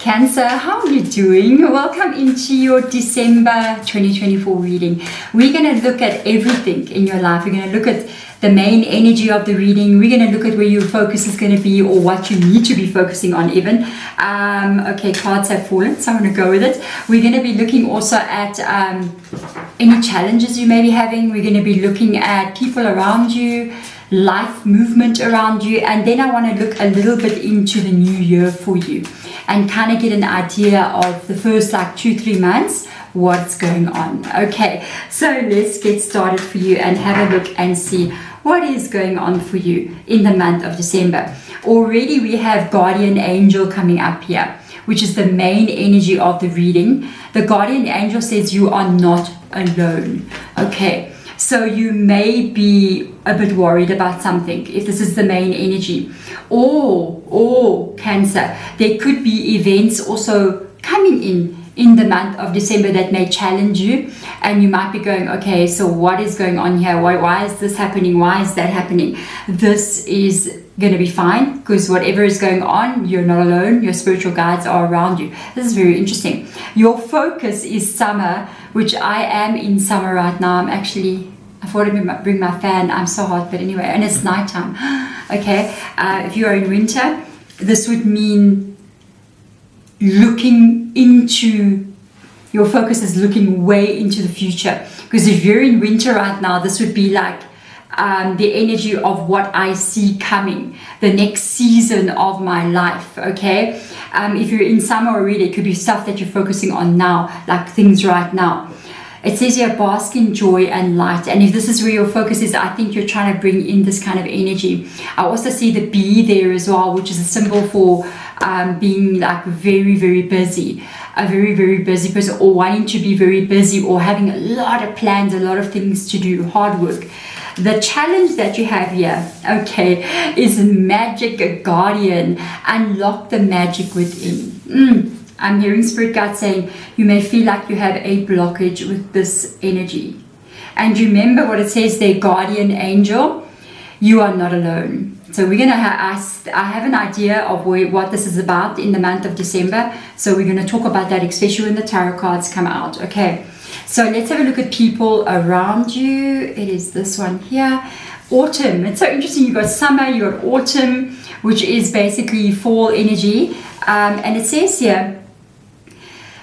Cancer, how are you doing? Welcome into your December 2024 reading. We're going to look at everything in your life. We're going to look at the main energy of the reading. We're going to look at where your focus is going to be or what you need to be focusing on even. Okay, cards have fallen, so I'm going to go with it. We're going to be looking also at any challenges you may be having. We're going to be looking at people around you, life movement around you, and then I want to look a little bit into the new year for you and kind of get an idea of the first like 2-3 months, what's going on. Okay, so let's get started for you and have a look and see what is going on for you in the month of December. Already we have guardian angel coming up here, which is the main energy of the reading. The guardian angel says you are not alone. Okay, so you may be a bit worried about something if this is the main energy. Or Cancer, there could be events also coming in the month of December that may challenge you, and you might be going, okay, so what is going on here? Why is this happening? Why is that happening? This is going to be fine, because whatever is going on, you're not alone. Your spiritual guides are around you. This is very interesting. Your focus is summer, which I am in summer right now. I thought I'd bring my fan. I'm so hot, but anyway, and it's nighttime. Okay, if you are in winter, this would mean looking into, your focus is looking way into the future. Because if you're in winter right now, this would be like the energy of what I see coming, the next season of my life. Okay, if you're in summer already, it could be stuff that you're focusing on now, like things right now. It says here, bask in joy and light. And if this is where your focus is, I think you're trying to bring in this kind of energy. I also see the bee there as well, which is a symbol for being like very, very busy. A very, very busy person, or wanting to be very busy, or having a lot of plans, a lot of things to do, hard work. The challenge that you have here, okay, is magic guardian. Unlock the magic within. I'm hearing spirit guide saying you may feel like you have a blockage with this energy. And remember what it says there, guardian angel, you are not alone. So we're going to I have an idea of what this is about in the month of December. So we're going to talk about that, especially when the tarot cards come out. Okay, so let's have a look at people around you. It is this one here. Autumn. It's so interesting. You got summer, you got autumn, which is basically fall energy. And it says here,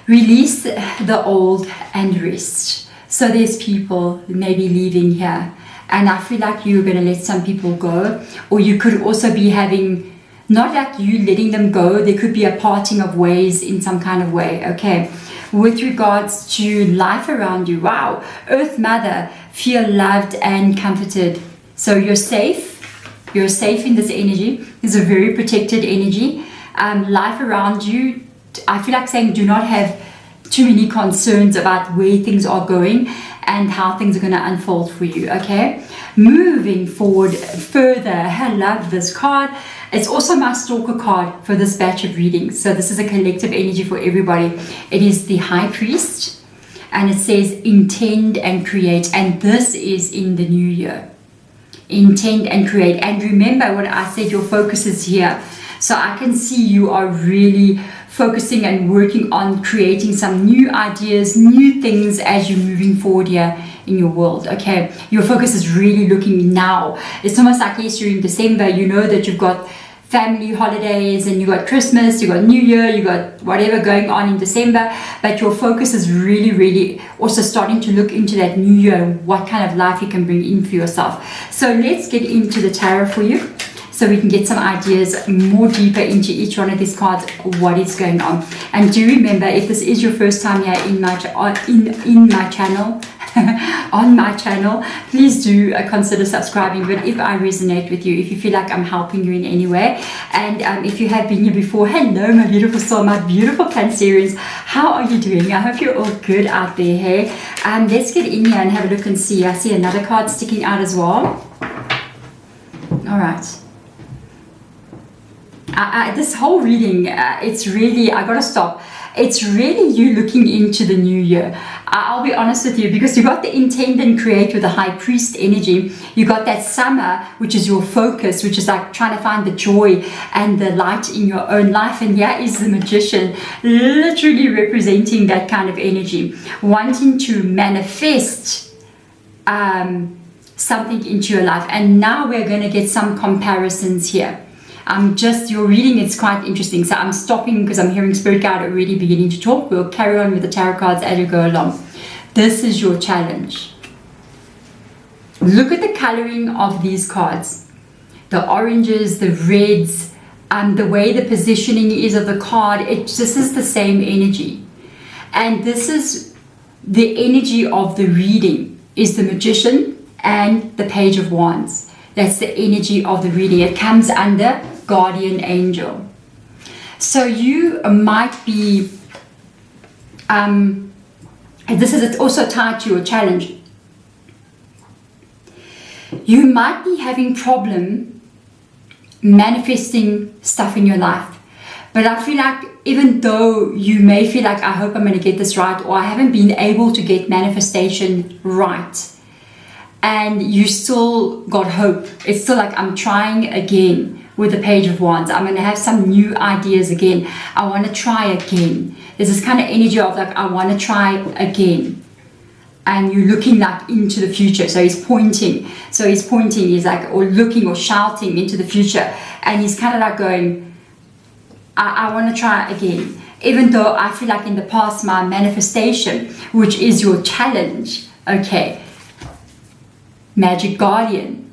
release the old and rest. So there's people maybe leaving here, and I feel like you're going to let some people go, or you could also be having, not like you letting them go, there could be a parting of ways in some kind of way. Okay, with regards to life around you, wow, Earth Mother, feel loved and comforted. So you're safe in this energy. It's a very protected energy. Life around you, I feel like saying do not have too many concerns about where things are going and how things are going to unfold for you. Okay, moving forward further. I love this card. It's also my stalker card for this batch of readings, so this is a collective energy for everybody. It is the High Priest, and it says intend and create, and this is in the new year. Intend and create. And remember what I said, your focus is here. So I can see you are really focusing and working on creating some new ideas, new things as you're moving forward here in your world. Okay, your focus is really looking now. It's almost like, yes, you're in December, you know that you've got family holidays and you got Christmas, you got New Year, you got whatever going on in December, but your focus is really, really also starting to look into that new year and what kind of life you can bring in for yourself. So let's get into the tarot for you, so we can get some ideas more deeper into each one of these cards, what is going on. And do remember, if this is your first time here in my channel, on my channel, please do consider subscribing. But if I resonate with you, if you feel like I'm helping you in any way, and if you have been here before, hello my beautiful soul, my beautiful Cancerians, how are you doing? I hope you're all good out there. Hey, let's get in here and have a look and see. I see another card sticking out as well. All right, this whole reading, it's really, I gotta stop. It's really you looking into the new year. I'll be honest with you, because you got the intend and create with the high priest energy. You got that summer, which is your focus, which is like trying to find the joy and the light in your own life. And here is the magician, literally representing that kind of energy, wanting to manifest something into your life. And now we're going to get some comparisons here. Your reading is quite interesting. So I'm stopping because I'm hearing Spirit Guide already beginning to talk. We'll carry on with the tarot cards as we go along. This is your challenge. Look at the coloring of these cards. The oranges, the reds, the way the positioning is of the card. This is the same energy. And this is the energy of the reading, is the Magician and the Page of Wands. That's the energy of the reading. It comes under Guardian Angel. So you might be, this is also tied to your challenge. You might be having problem manifesting stuff in your life. But I feel like even though you may feel like, I hope I'm going to get this right, or I haven't been able to get manifestation right, and you still got hope. It's still like, I'm trying again with the Page of Wands. I'm going to have some new ideas again. I want to try again. There's this kind of energy of like, I want to try again. And you're looking like into the future. So he's pointing. He's like, or looking or shouting into the future. And he's kind of like going, I want to try again. Even though I feel like in the past, my manifestation, which is your challenge, okay, Magic Guardian,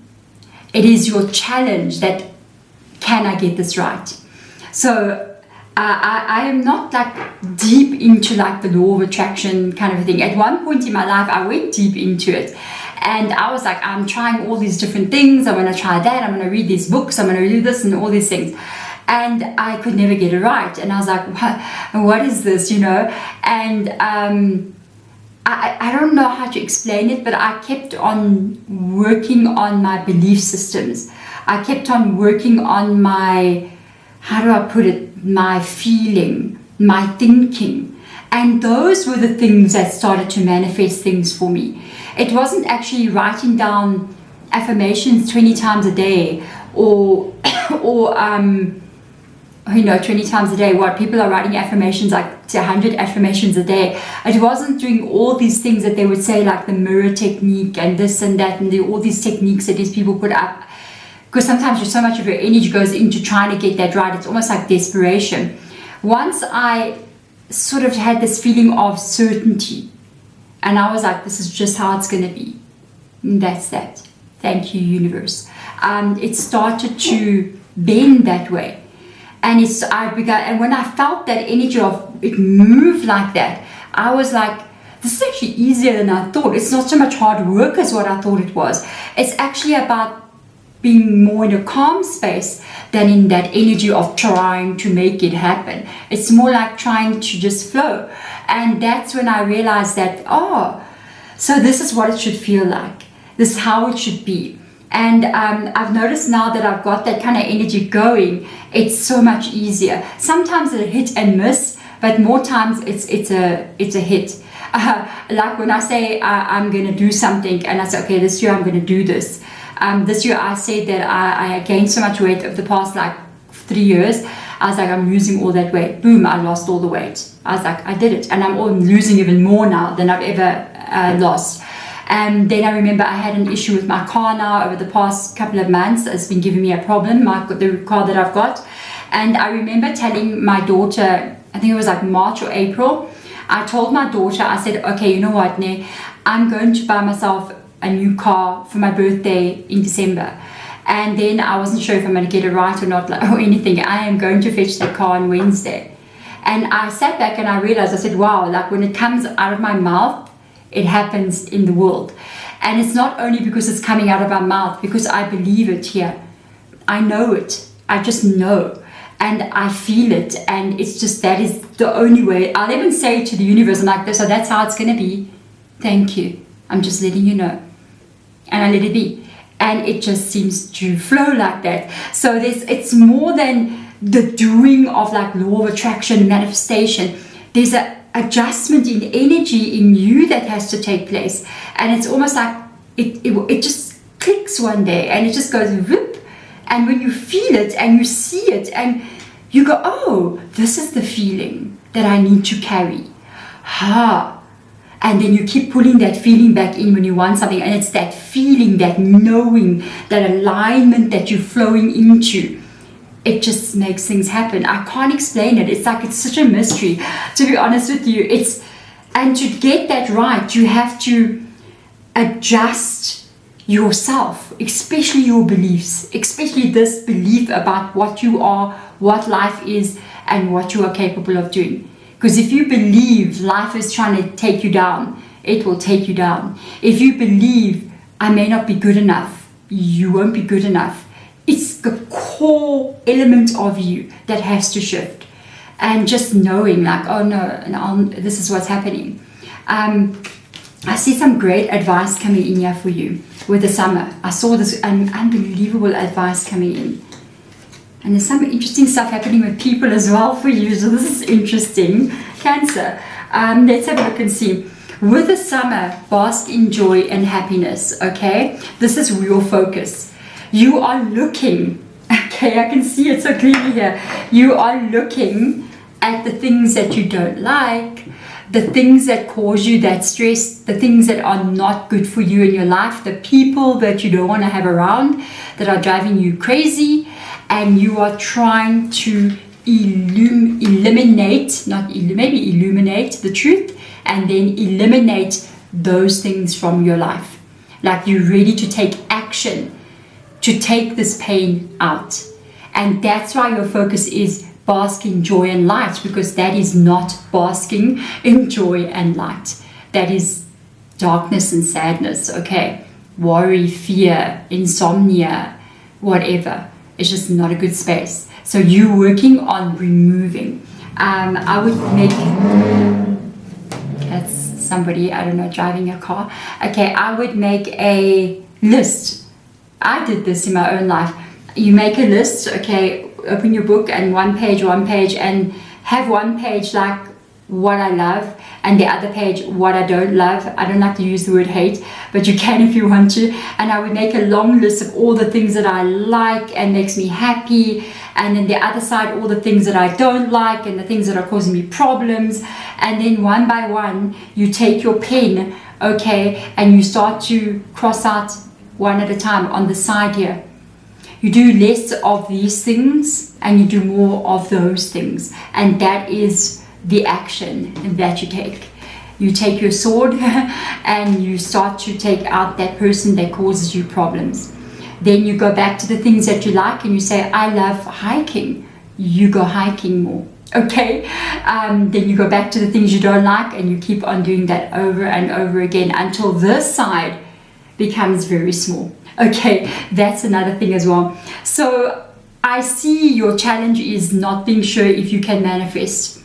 it is your challenge that, can I get this right? So I am not like deep into like the law of attraction kind of a thing. At one point in my life, I went deep into it. And I was like, I'm trying all these different things. I'm going to try that. I'm going to read these books. I'm going to do this and all these things. And I could never get it right. And I was like, what is this, you know? And I don't know how to explain it, but I kept on working on my belief systems. I kept on working on my, how do I put it, my feeling, my thinking. And those were the things that started to manifest things for me. It wasn't actually writing down affirmations 20 times a day or 20 times a day. What people are writing affirmations, like 100 affirmations a day. It wasn't doing all these things that they would say, like the mirror technique and this and that, and all these techniques that these people put up. Because sometimes so much of your energy goes into trying to get that right. It's almost like desperation. Once I sort of had this feeling of certainty, and I was like, this is just how it's going to be. And that's that. Thank you, universe. It started to bend that way. And and when I felt that energy of it move like that, I was like, this is actually easier than I thought. It's not so much hard work as what I thought it was. It's actually about being more in a calm space than in that energy of trying to make it happen. It's more like trying to just flow. And that's when I realized that, so this is what it should feel like. This is how it should be. And I've noticed now that I've got that kind of energy going, it's so much easier. Sometimes it's a hit and miss, but more times it's a hit. Like when I say I'm going to do something and I say, okay, this year I'm going to do this. This year I said that I gained so much weight over the past like 3 years. I was like, I'm losing all that weight. Boom, I lost all the weight. I was like, I did it. And I'm losing even more now than I've ever lost. And then I remember I had an issue with my car now over the past couple of months. It's been giving me a problem, the car that I've got. And I remember telling my daughter, I think it was like March or April, I told my daughter, I said, okay, you know what, Ne, I'm going to buy myself a new car for my birthday in December. And then I wasn't sure if I'm going to get it right or not, or anything. I am going to fetch that car on Wednesday. And I sat back and I realized, I said, wow, like when it comes out of my mouth, it happens in the world. And it's not only because it's coming out of my mouth, because I believe it here. I know it. I just know. And I feel it. And it's just, that is the only way. I'll even say to the universe, I'm like, so that's how it's going to be. Thank you. I'm just letting you know. And I let it be. And it just seems to flow like that. So it's more than the doing of like law of attraction, manifestation. There's an adjustment in energy in you that has to take place. And it's almost like it just clicks one day and it just goes whoop. And when you feel it and you see it and you go, oh, this is the feeling that I need to carry. And then you keep pulling that feeling back in when you want something. And it's that feeling, that knowing, that alignment that you're flowing into. It just makes things happen. I can't explain it. It's like it's such a mystery, to be honest with you. And to get that right, you have to adjust yourself, especially your beliefs, especially this belief about what you are, what life is, and what you are capable of doing. Because if you believe life is trying to take you down, it will take you down. If you believe I may not be good enough, you won't be good enough. It's the core element of you that has to shift. And just knowing like, oh no, this is what's happening. I see some great advice coming in here for you with the summer. I saw this unbelievable advice coming in. And there's some interesting stuff happening with people as well for you. So this is interesting. Cancer. Let's have a look and see. With the summer, bask in joy and happiness. Okay? This is your focus. You are looking. Okay, I can see it so clearly here. You are looking at the things that you don't like, the things that cause you that stress, the things that are not good for you in your life, the people that you don't want to have around, that are driving you crazy. And you are trying to illuminate the truth and then eliminate those things from your life. Like you're ready to take action to take this pain out. And that's why your focus is bask in joy and light, because that is not basking in joy and light. That is darkness and sadness, okay? Worry, fear, insomnia, whatever. It's just not a good space. So you're working on removing. I would make, that's somebody, I don't know, driving a car. Okay, I would make a list. I did this in my own life. You make a list, okay, open your book and one page, and have one page like what I love and the other page what I don't love. I don't like to use the word hate, but you can if you want to. And I would make a long list of all the things that I like and makes me happy, and then the other side all the things that I don't like and the things that are causing me problems. And then one by one you take your pen, okay, and you start to cross out one at a time on the side here. You do less of these things and you do more of those things, and that is the action that you take. You take your sword and you start to take out that person that causes you problems. Then you go back to the things that you like and you say, I love hiking. You go hiking more, okay? Then you go back to the things you don't like and you keep on doing that over and over again until this side becomes very small. Okay, that's another thing as well. So I see your challenge is not being sure if you can manifest.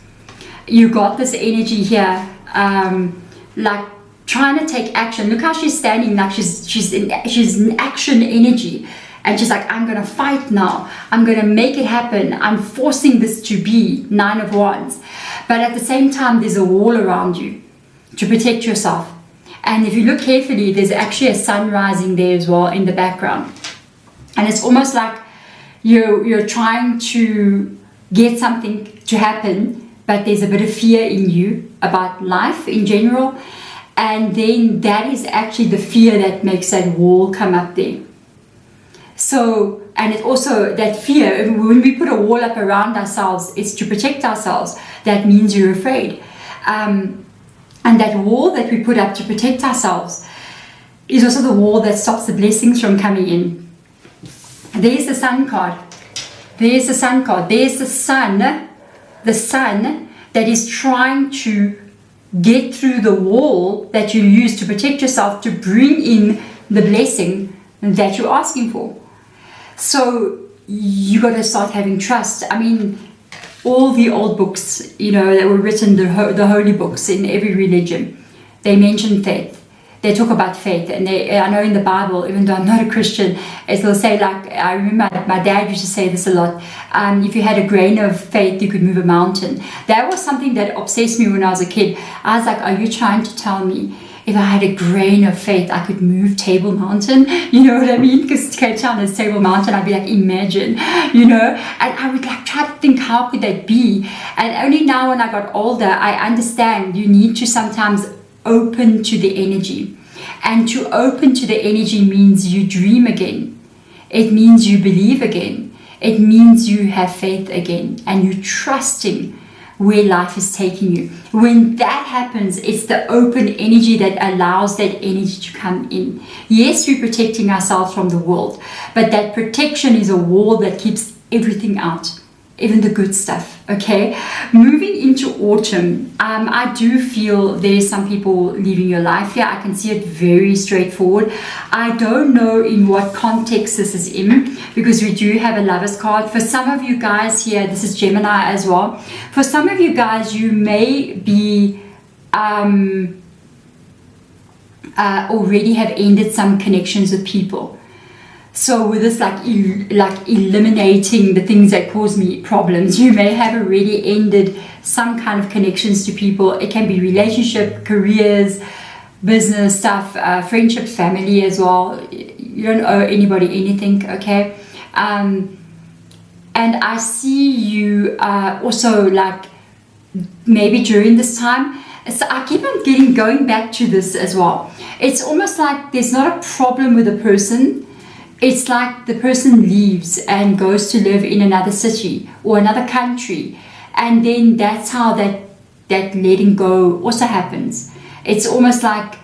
You got this energy here, like trying to take action. Look how she's standing, like she's in action energy, and she's like, I'm gonna fight now. I'm gonna make it happen. I'm forcing this to be 9 of Wands. But at the same time, there's a wall around you to protect yourself. And if you look carefully, there's actually a sun rising there as well in the background. And it's almost like you're trying to get something to happen, but there's a bit of fear in you about life in general. And then that is actually the fear that makes that wall come up there. So, and it also, that fear, when we put a wall up around ourselves, it's to protect ourselves. That means you're afraid. And that wall that we put up to protect ourselves is also the wall that stops the blessings from coming in. There's the sun card. There's the sun card. There's the sun that is trying to get through the wall that you use to protect yourself, to bring in the blessing that you're asking for. So you got to start having trust. I mean, all the old books, you know, that were written, the holy books in every religion, they mention faith. they talk about faith, and I know in the Bible, even though I'm not a Christian, it'll say, like, I remember my dad used to say this a lot, if you had a grain of faith, you could move a mountain. That was something that obsessed me when I was a kid. I was like, are you trying to tell me if I had a grain of faith, I could move Table Mountain? You know what I mean? Because Cape Town is Table Mountain. I'd be like, imagine, you know? And I would like try to think, how could that be? And only now when I got older, I understand you need to sometimes open to the energy. And to open to the energy means you dream again. It means you believe again. It means you have faith again. And you're trusting where life is taking you. When that happens, it's the open energy that allows that energy to come in. Yes, we're protecting ourselves from the world, but that protection is a wall that keeps everything out, even the good stuff. Okay, moving into autumn, I do feel there's some people leaving your life here. I can see it very straightforward. I don't know in what context this is in, because we do have a Lover's card. For some of you guys here, this is Gemini as well. For some of you guys, you may be already have ended some connections with people. So with this, like eliminating the things that cause me problems, you may have already ended some kind of connections to people. It can be relationship, careers, business stuff, friendships, family as well. You don't owe anybody anything, okay? And I see you also, like, maybe during this time. So I keep on going back to this as well. It's almost like there's not a problem with a person. It's like the person leaves and goes to live in another city or another country. And then that's how that letting go also happens. It's almost like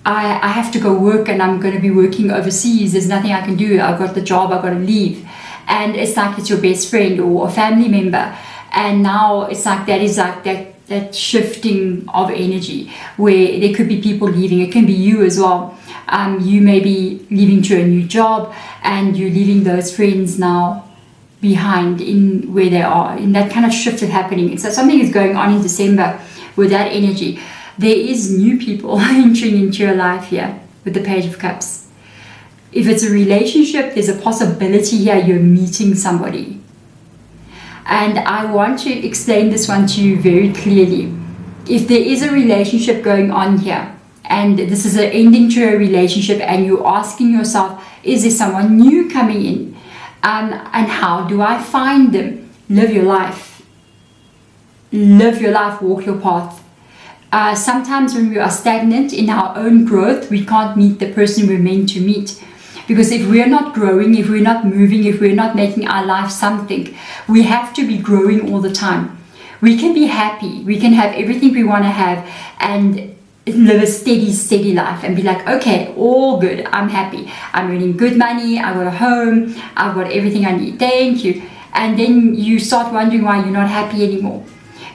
I have to go work and I'm going to be working overseas. There's nothing I can do. I've got the job. I've got to leave. And it's like it's your best friend or a family member. And now it's like that is like that shifting of energy where there could be people leaving. It can be you as well. You may be leaving to a new job and you're leaving those friends now behind in where they are. In that kind of shift is happening. So something is going on in December with that energy. There is new people entering into your life here with the Page of Cups. If it's a relationship, there's a possibility here you're meeting somebody. And I want to explain this one to you very clearly. If there is a relationship going on here, and this is an ending to a relationship, and you're asking yourself, is there someone new coming in? And how do I find them? Live your life. Live your life, walk your path. Sometimes when we are stagnant in our own growth, we can't meet the person we're meant to meet. Because if we're not growing, if we're not moving, if we're not making our life something, we have to be growing all the time. We can be happy. We can have everything we want to have and live a steady life and be like, okay, all good. I'm happy. I'm earning good money. I've got a home. I've got everything I need. Thank you. And then you start wondering why you're not happy anymore.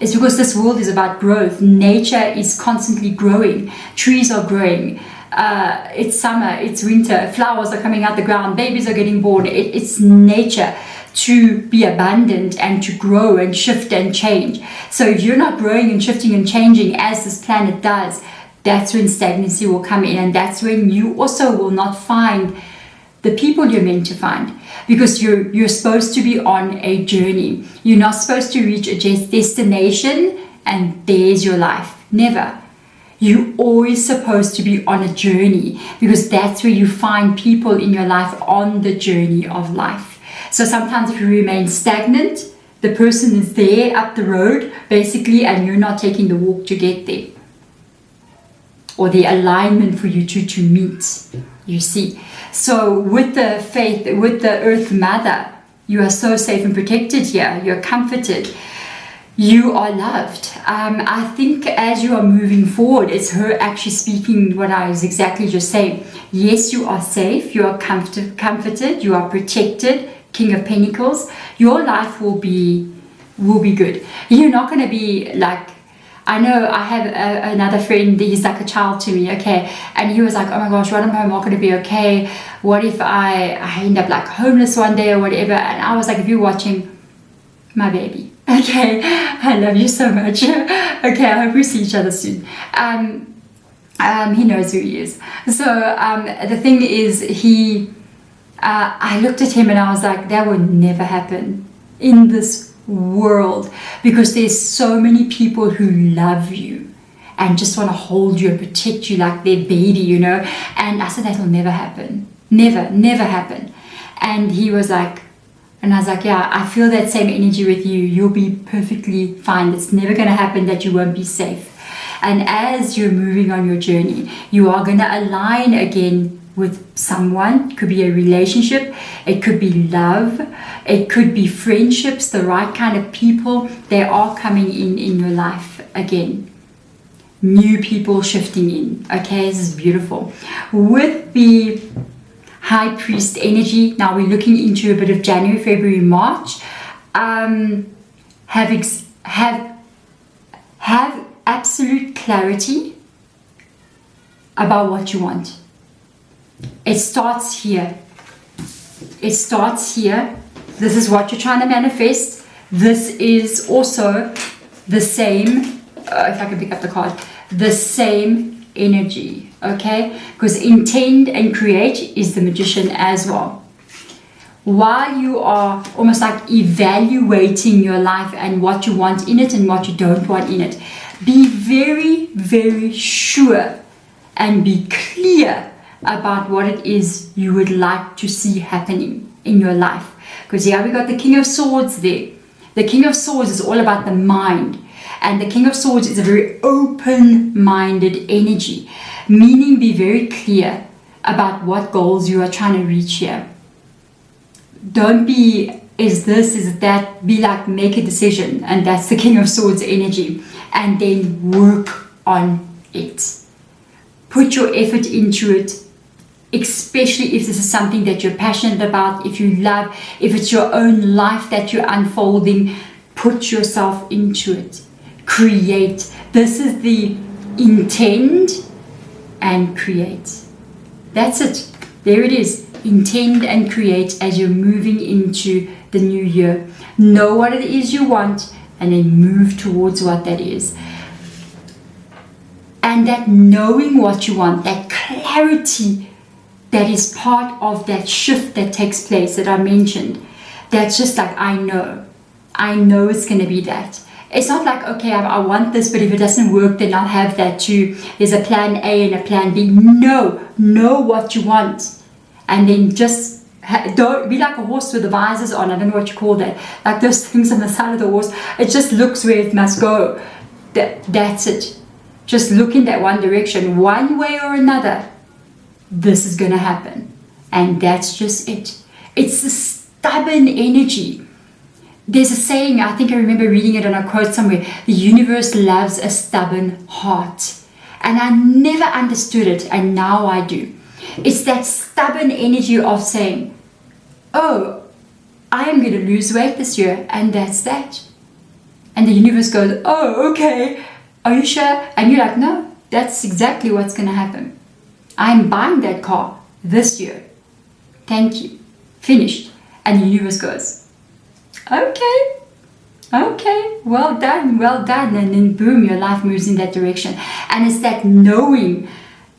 It's because this world is about growth. Nature is constantly growing. Trees are growing. It's summer, it's winter, flowers are coming out the ground, babies are getting born. It's nature to be abundant and to grow and shift and change. So if you're not growing and shifting and changing as this planet does, that's when stagnancy will come in, and that's when you also will not find the people you're meant to find, because you're supposed to be on a journey. You're not supposed to reach a destination and there's your life. Never. You're always supposed to be on a journey, because that's where you find people in your life on the journey of life. So sometimes if you remain stagnant, the person is there up the road basically, and you're not taking the walk to get there, or the alignment for you to meet, you see. So with the faith, with the Earth Mother, you are so safe and protected here. You're comforted. You are loved. I think as you are moving forward, it's her actually speaking what I was exactly just saying. Yes, you are safe. You are comforted. You are protected. King of Pentacles. Your life will be good. You're not going to be like, I know I have another friend, he's like a child to me, okay, and he was like, oh my gosh, what am I not going to be okay? What if I end up like homeless one day or whatever? And I was like, if you're watching, my baby, okay, I love you so much. Okay, I hope we see each other soon. He knows who he is. So the thing is, I looked at him and I was like, that would never happen in this world, because there's so many people who love you and just want to hold you and protect you like their baby, you know. And I said, that will never happen. Never happen. And he was like, and I was like, yeah, I feel that same energy with you. You'll be perfectly fine. It's never going to happen that you won't be safe. And as you're moving on your journey, you are going to align again with someone. It could be a relationship, it could be love, it could be friendships, the right kind of people. They are coming in your life again. New people shifting in. Okay, this is beautiful. With the High Priest energy, now we're looking into a bit of January, February, March. Have absolute clarity about what you want. It starts here. This is what you're trying to manifest. This is also the same, if I can pick up the card, the same energy, okay? Because intend and create is the Magician as well. While you are almost like evaluating your life and what you want in it and what you don't want in it, be very, very sure and be clear about what it is you would like to see happening in your life. Because here we got the King of Swords there. The King of Swords is all about the mind. And the King of Swords is a very open-minded energy. Meaning, be very clear about what goals you are trying to reach here. Don't be, is this, is that. Be like, make a decision. And that's the King of Swords energy. And then work on it. Put your effort into it. Especially if this is something that you're passionate about, if you love, if it's your own life that you're unfolding, put yourself into it. Create. This is the intend and create. That's it. There it is. Intend and create as you're moving into the new year. Know what it is you want and then move towards what that is. And that knowing what you want, that clarity, that is part of that shift that takes place that I mentioned. That's just like, I know it's going to be that. It's not like, okay, I want this, but if it doesn't work, then I'll have that too. There's a plan A and a plan B. No, know what you want. And then just don't be like a horse with the visors on. I don't know what you call that. Like those things on the side of the horse. It just looks where it must go. That's it. Just look in that one direction, one way or another. This is going to happen. And that's just it. It's the stubborn energy. There's a saying, I think I remember reading it on a quote somewhere, the universe loves a stubborn heart. And I never understood it, and now I do. It's that stubborn energy of saying, oh, I am going to lose weight this year, and that's that. And the universe goes, oh, okay, are you sure? And you're like, no, that's exactly what's going to happen. I'm buying that car this year. Thank you. Finished. And the universe goes, okay, well done. And then boom, your life moves in that direction. And it's that knowing,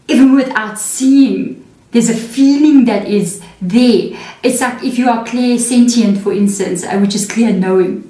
even without seeing, there's a feeling that is there. It's like if you are clairsentient, for instance, which is clear knowing.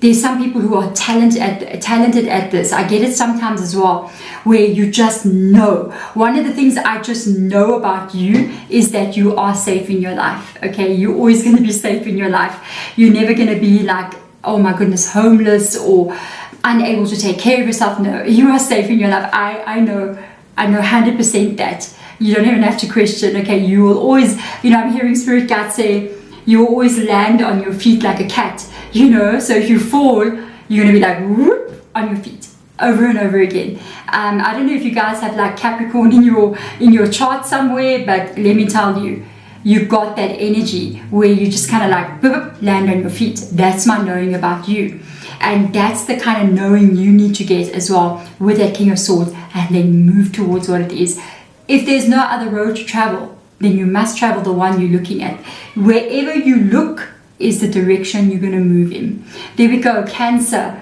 There's some people who are talented at this. I get it sometimes as well, where you just know. One of the things I just know about you is that you are safe in your life. Okay, you're always going to be safe in your life. You're never going to be like, oh my goodness, homeless or unable to take care of yourself. No, you are safe in your life. I know 100% that. You don't even have to question. Okay, you will always, I'm hearing spirit guides say, you will always land on your feet like a cat. So if you fall, you're going to be like whoop on your feet over and over again. I don't know if you guys have like Capricorn in your chart somewhere, but let me tell you, you've got that energy where you just kind of like boop, land on your feet. That's my knowing about you. And that's the kind of knowing you need to get as well with that King of Swords, and then move towards what it is. If there's no other road to travel, then you must travel the one you're looking at. Wherever you look is the direction you're going to move in. There we go, Cancer.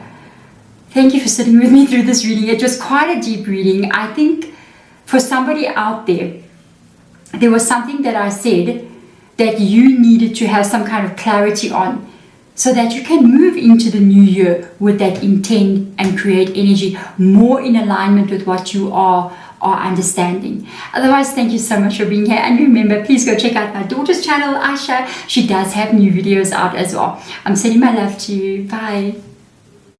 Thank you for sitting with me through this reading. It was quite a deep reading. I think for somebody out there was something that I said that you needed to have some kind of clarity on, so that you can move into the new year with that intent and create energy more in alignment with what you are understanding. Otherwise, thank you so much for being here. And remember, please go check out my daughter's channel, Aisha. She does have new videos out as well. I'm sending my love to you. Bye.